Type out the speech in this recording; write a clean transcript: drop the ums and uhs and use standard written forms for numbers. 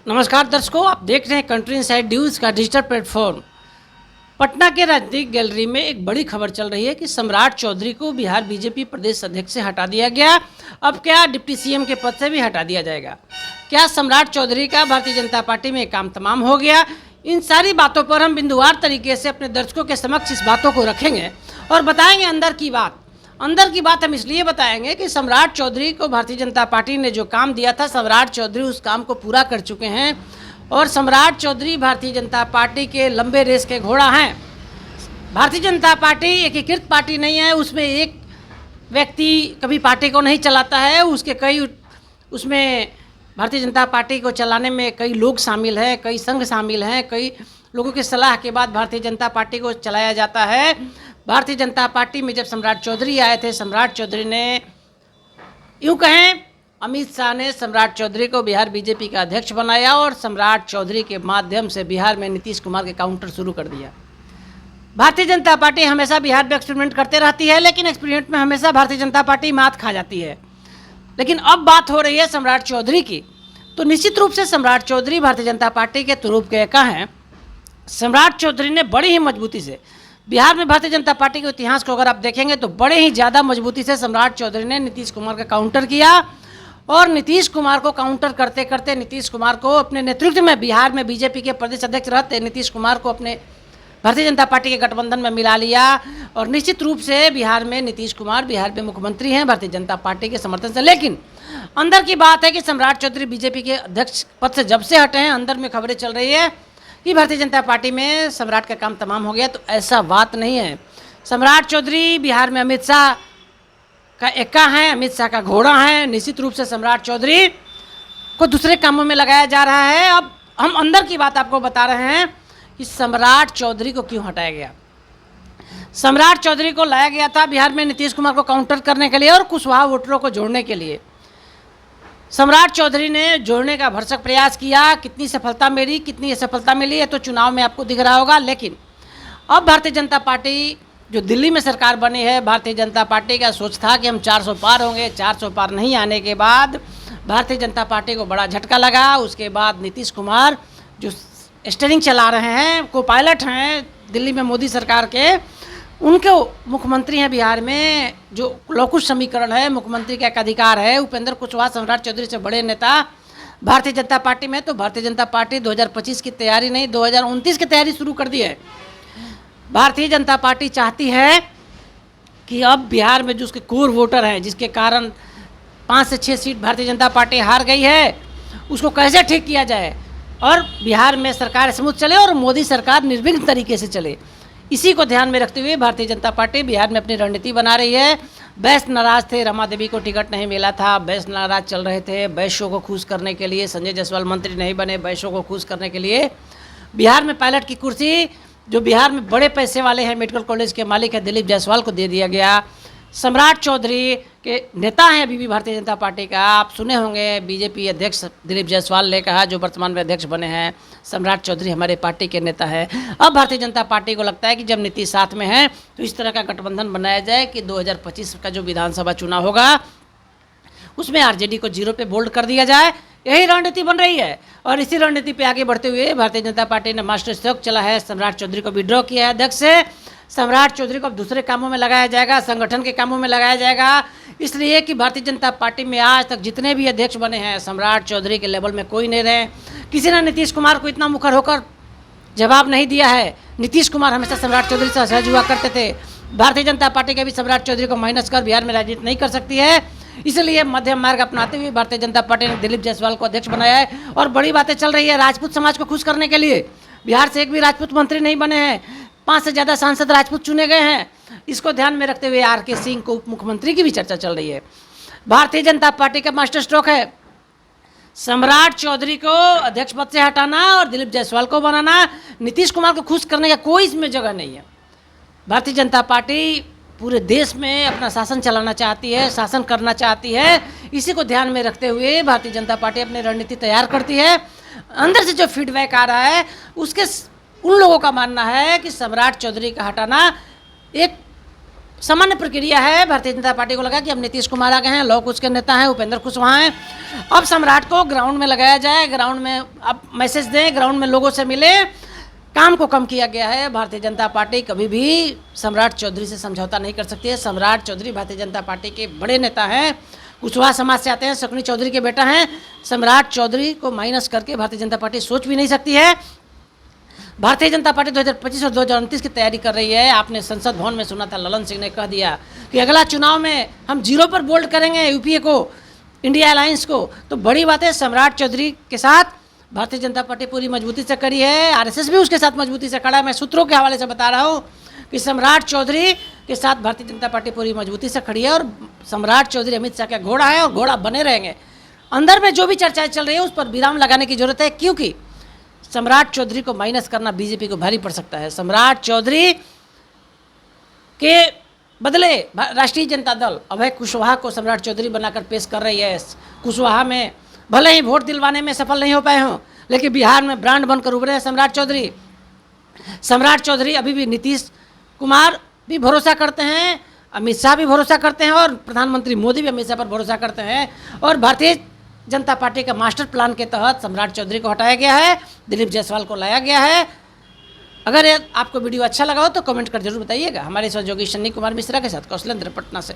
नमस्कार दर्शकों, आप देख रहे हैं कंट्री इनसाइड न्यूज़ का डिजिटल प्लेटफॉर्म। पटना के राजनीतिक गैलरी में एक बड़ी खबर चल रही है कि सम्राट चौधरी को बिहार बीजेपी प्रदेश अध्यक्ष से हटा दिया गया। अब क्या डिप्टी सीएम के पद से भी हटा दिया जाएगा? क्या सम्राट चौधरी का भारतीय जनता पार्टी में काम तमाम हो गया? इन सारी बातों पर हम बिंदुवार तरीके से अपने दर्शकों के समक्ष इस बातों को रखेंगे और बताएंगे अंदर की बात हम इसलिए बताएंगे कि सम्राट चौधरी को भारतीय जनता पार्टी ने जो काम दिया था, सम्राट चौधरी उस काम को पूरा कर चुके हैं और सम्राट चौधरी भारतीय जनता पार्टी के लंबे रेस के घोड़ा हैं। भारतीय जनता पार्टी एकीकृत पार्टी नहीं है, उसमें एक व्यक्ति कभी पार्टी को नहीं चलाता है, उसमें भारतीय जनता पार्टी को चलाने में कई लोग शामिल हैं, कई संघ शामिल हैं, कई लोगों की सलाह के बाद भारतीय जनता पार्टी को चलाया जाता है। भारतीय जनता पार्टी में जब सम्राट चौधरी आए थे, सम्राट चौधरी ने यूँ कहें अमित शाह ने सम्राट चौधरी को बिहार बीजेपी का अध्यक्ष बनाया और सम्राट चौधरी के माध्यम से बिहार में नीतीश कुमार के काउंटर शुरू कर दिया। भारतीय जनता पार्टी हमेशा बिहार में एक्सपेरिमेंट करते रहती है, लेकिन एक्सपेरिमेंट में हमेशा भारतीय जनता पार्टी मात खा जाती है। लेकिन अब बात हो रही है सम्राट चौधरी की, तो निश्चित रूप से सम्राट चौधरी भारतीय जनता पार्टी के तुरूप के एका हैं। सम्राट चौधरी ने बड़ी ही मजबूती से बिहार में भारतीय जनता पार्टी के इतिहास को अगर आप देखेंगे तो बड़े ही ज़्यादा मजबूती से सम्राट चौधरी ने नीतीश कुमार का काउंटर किया और नीतीश कुमार को काउंटर करते करते नीतीश कुमार को अपने नेतृत्व में बिहार में बीजेपी के प्रदेश अध्यक्ष रहते नीतीश कुमार को अपने भारतीय जनता पार्टी के गठबंधन में मिला लिया और निश्चित रूप से बिहार में नीतीश कुमार बिहार में मुख्यमंत्री हैं भारतीय जनता पार्टी के समर्थन से। लेकिन अंदर की बात है कि सम्राट चौधरी बीजेपी के अध्यक्ष पद से जब से हटे हैं, अंदर में खबरें चल रही है कि भारतीय जनता पार्टी में सम्राट का काम तमाम हो गया। तो ऐसा बात नहीं है। सम्राट चौधरी बिहार में अमित शाह का एका है, अमित शाह का घोड़ा है। निश्चित रूप से सम्राट चौधरी को दूसरे कामों में लगाया जा रहा है। अब हम अंदर की बात आपको बता रहे हैं कि सम्राट चौधरी को क्यों हटाया गया। सम्राट चौधरी को लाया गया था बिहार में नीतीश कुमार को काउंटर करने के लिए और कुशवाहा वोटरों को जोड़ने के लिए। सम्राट चौधरी ने जोड़ने का भरसक प्रयास किया। कितनी सफलता मिली, कितनी असफलता मिली, ये तो चुनाव में आपको दिख रहा होगा। लेकिन अब भारतीय जनता पार्टी जो दिल्ली में सरकार बनी है, भारतीय जनता पार्टी का सोच था कि हम 400 पार होंगे। 400 पार नहीं आने के बाद भारतीय जनता पार्टी को बड़ा झटका लगा। उसके बाद नीतीश कुमार जो स्टीयरिंग चला रहे हैं, को पायलट हैं दिल्ली में मोदी सरकार के, उनके मुख्यमंत्री हैं बिहार में, जो लौकुश समीकरण है, मुख्यमंत्री का एक अधिकार है। उपेंद्र कुशवाहा सम्राट चौधरी से बड़े नेता भारतीय जनता पार्टी में। तो भारतीय जनता पार्टी 2025 की तैयारी नहीं, 2029 की तैयारी शुरू कर दी है। भारतीय जनता पार्टी चाहती है कि अब बिहार में जो उसके कोर वोटर हैं, जिसके कारण 5 से 6 सीट भारतीय जनता पार्टी हार गई है, उसको कैसे ठीक किया जाए और बिहार में सरकार स्मूथ चले और मोदी सरकार निर्विघ्न तरीके से चले। इसी को ध्यान में रखते हुए भारतीय जनता पार्टी बिहार में अपनी रणनीति बना रही है। बैस नाराज थे, रमा देवी को टिकट नहीं मिला था, बैस नाराज चल रहे थे। बैसों को खुश करने के लिए संजय जायसवाल मंत्री नहीं बने, बैसों को खुश करने के लिए बिहार में पायलट की कुर्सी, जो बिहार में बड़े पैसे वाले हैं, मेडिकल कॉलेज के मालिक है, दिलीप जायसवाल को दे दिया गया। सम्राट चौधरी के नेता हैं अभी भी भारतीय जनता पार्टी का, आप सुने होंगे बीजेपी अध्यक्ष दिलीप जायसवाल ने कहा, जो वर्तमान में अध्यक्ष बने हैं, सम्राट चौधरी हमारे पार्टी के नेता है। अब भारतीय जनता पार्टी को लगता है कि जब नीतीश साथ में है तो इस तरह का गठबंधन बनाया जाए कि 2025 का जो विधानसभा चुनाव होगा उसमें आरजेडी को 0 पे बोल्ड कर दिया जाए। यही रणनीति बन रही है और इसी रणनीति पे आगे बढ़ते हुए भारतीय जनता पार्टी ने मास्टर स्ट्रोक चला है। सम्राट चौधरी को विड्रॉ किया है अध्यक्ष से। सम्राट चौधरी को अब दूसरे कामों में लगाया जाएगा, संगठन के कामों में लगाया जाएगा, इसलिए कि भारतीय जनता पार्टी में आज तक जितने भी अध्यक्ष बने हैं सम्राट चौधरी के लेवल में कोई नहीं रहे। किसी ने नीतीश कुमार को इतना मुखर होकर जवाब नहीं दिया है। नीतीश कुमार हमेशा सम्राट चौधरी से सहज हुआ करते थे। भारतीय जनता पार्टी के भी सम्राट चौधरी को माइनस कर बिहार में राजनीति नहीं कर सकती है, इसलिए मध्यम मार्ग अपनाते हुए भारतीय जनता पार्टी ने दिलीप जायसवाल को अध्यक्ष बनाया है। और बड़ी बातें चल रही है राजपूत समाज को खुश करने के लिए। बिहार से एक भी राजपूत मंत्री नहीं बने हैं, 5 से ज़्यादा सांसद राजपूत चुने गए हैं। इसको ध्यान में रखते हुए आर के सिंह को उप मुख्यमंत्री की भी चर्चा चल रही है। भारतीय जनता पार्टी का मास्टर स्ट्रोक है सम्राट चौधरी को अध्यक्ष पद से हटाना और दिलीप जायसवाल को बनाना। नीतीश कुमार को खुश करने का कोई इसमें जगह नहीं है। भारतीय जनता पार्टी पूरे देश में अपना शासन चलाना चाहती है, शासन करना चाहती है। इसी को ध्यान में रखते हुए भारतीय जनता पार्टी अपनी रणनीति तैयार करती है। अंदर से जो फीडबैक आ रहा है उसके उन लोगों का मानना है कि सम्राट चौधरी का हटाना एक सामान्य प्रक्रिया है। भारतीय जनता पार्टी को लगा कि अब नीतीश कुमार आ गए हैं, लौ कुश के नेता हैं, उपेंद्र कुशवाहा हैं, अब सम्राट को ग्राउंड में लगाया जाए, ग्राउंड में अब मैसेज दें, ग्राउंड में लोगों से मिले, काम को कम किया गया है। भारतीय जनता पार्टी कभी भी सम्राट चौधरी से समझौता नहीं कर सकती है। सम्राट चौधरी भारतीय जनता पार्टी के बड़े नेता हैं, कुशवाहा समाज से आते हैं, शकुनी चौधरी के बेटा हैं। सम्राट चौधरी को माइनस करके भारतीय जनता पार्टी सोच भी नहीं सकती है। भारतीय जनता पार्टी 2025 और 2029 की तैयारी कर रही है। आपने संसद भवन में सुना था, ललन सिंह ने कह दिया कि अगला चुनाव में हम 0 पर बोल्ड करेंगे यूपीए को, इंडिया अलायंस को। तो बड़ी बात है, सम्राट चौधरी के साथ भारतीय जनता पार्टी पूरी मजबूती से खड़ी है, आरएसएस भी उसके साथ मजबूती से खड़ा है। मैं सूत्रों के हवाले से बता रहा हूँ कि सम्राट चौधरी के साथ भारतीय जनता पार्टी पूरी मजबूती से खड़ी है और सम्राट चौधरी अमित शाह का घोड़ा है और घोड़ा बने रहेंगे। अंदर में जो भी चर्चाएं चल रही है उस पर विराम लगाने की जरूरत है, क्योंकि सम्राट चौधरी को माइनस करना बीजेपी को भारी पड़ सकता है। सम्राट चौधरी के बदले राष्ट्रीय जनता दल अभय कुशवाहा को सम्राट चौधरी बनाकर पेश कर रही है। कुशवाहा में भले ही वोट दिलवाने में सफल नहीं हो पाए हों, लेकिन बिहार में ब्रांड बनकर उभरे हैं सम्राट चौधरी। सम्राट चौधरी अभी भी नीतीश कुमार भी भरोसा करते हैं, अमित शाह भी भरोसा करते हैं और प्रधानमंत्री मोदी भी अमित शाह पर भरोसा करते हैं। और भारतीय जनता पार्टी का मास्टर प्लान के तहत सम्राट चौधरी को हटाया गया है, दिलीप जायसवाल को लाया गया है। अगर आपको वीडियो अच्छा लगा हो तो कमेंट कर जरूर बताइएगा। हमारे सहयोगी शनि कुमार मिश्रा के साथ कौशलेंद्र, पटना से।